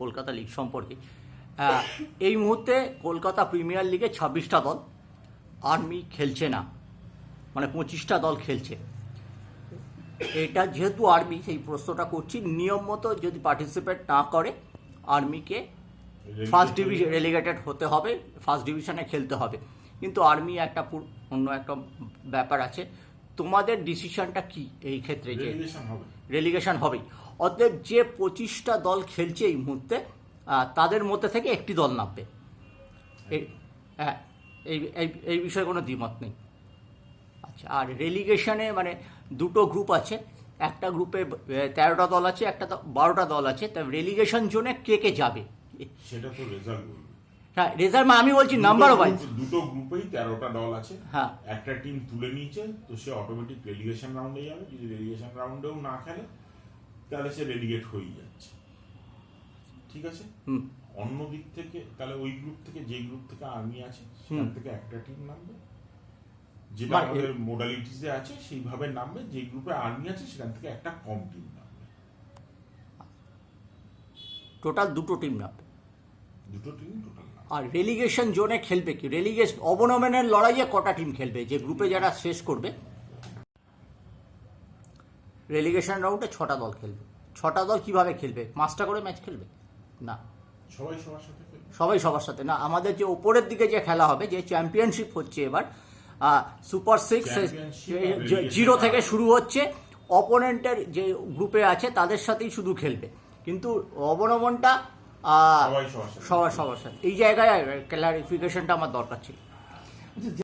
Kolkata league সম্পর্কে। এই মুহূর্তে কলকাতা প্রিমিয়ার লিগে 26টা দল, আর্মি খেলছে না, মানে 25টা দল খেলছে। এটা যেহেতু আর্মি, সেই প্রশ্নটা করছি, নিয়ম মতো যদি পার্টিসিপেট না করে আর্মিকে ফার্স্ট ডিভিশন রেলিগেটেড হতে হবে, ফার্স্ট ডিভিশনে খেলতে হবে। কিন্তু আর্মি একটা অন্য একটা ব্যাপার আছে। তোমাদের ডিসিশনটা কি এই ক্ষেত্রে? যে রেলিগেশন হবেই, অতএব যে 25টা দল খেলছে এই মুহূর্তে, তাদের মধ্যে থেকে একটি দল নামবে। হ্যাঁ, এই বিষয়ে কোনো দ্বিমত নেই। আচ্ছা, আর রেলিগেশনে মানে দুটো গ্রুপ আছে, একটা গ্রুপে 13টা দল আছে, একটা 12টা দল আছে। তা রেলিগেশন জোনে কে কে যাবে সেটা তো রেজাল্ট বলবে। হ্যাঁ, রেজাল্ট আমি বলছি নাম্বার ওয়াইজ। দুটো গ্রুপেই 13টা দল আছে। হ্যাঁ, একটা টিম তুলে নিয়েছে, তো সে অটোমেটিক রেলিগেশন রাউন্ডে যাবে। যদি রেলিগেশন রাউন্ডেও না খেলে তাহলে সে রেলিগেট হয়ে যাচ্ছে। ঠিক আছে। অন্য দিক থেকে তাহলে ওই গ্রুপ থেকে, যে গ্রুপ থেকে আর্মি আছে সেখান থেকে একটা টিম নামবে, যেটা আমাদের মোডালিটিসে আছে সেইভাবে নামবে। যে গ্রুপে আর্মি আছে সেখান থেকে একটা কম টিম নামবে। টোটাল দুটো টিম নামবে। দুটো টিম টোটাল। আর রেলিগেশন জোনে খেলবে কি? রেলিগেশন অবনমনের লড়াইয়ে কটা টিম খেলবে? যে গ্রুপে যারা শেষ করবে, রেলিগেশন রাউন্ডে 6টা দল খেলবে। 6টা দল কিভাবে খেলবে? 5টা করে ম্যাচ খেলবে না, সবাই সবার সাথে খেলবে। সবাই সবার সাথে না। আমাদের যে ওপরের দিকে যে খেলা হবে, যে চ্যাম্পিয়নশিপ হচ্ছে এবার, সুপার 6 0 থেকে শুরু হচ্ছে। অপোনেন্টের যে গ্রুপে আছে তাদের সাথেই শুধু খেলবে, কিন্তু অবনমনটা সবার সাথে। এই জায়গায় ক্লারিফিকেশনটা আমার দরকার ছিল।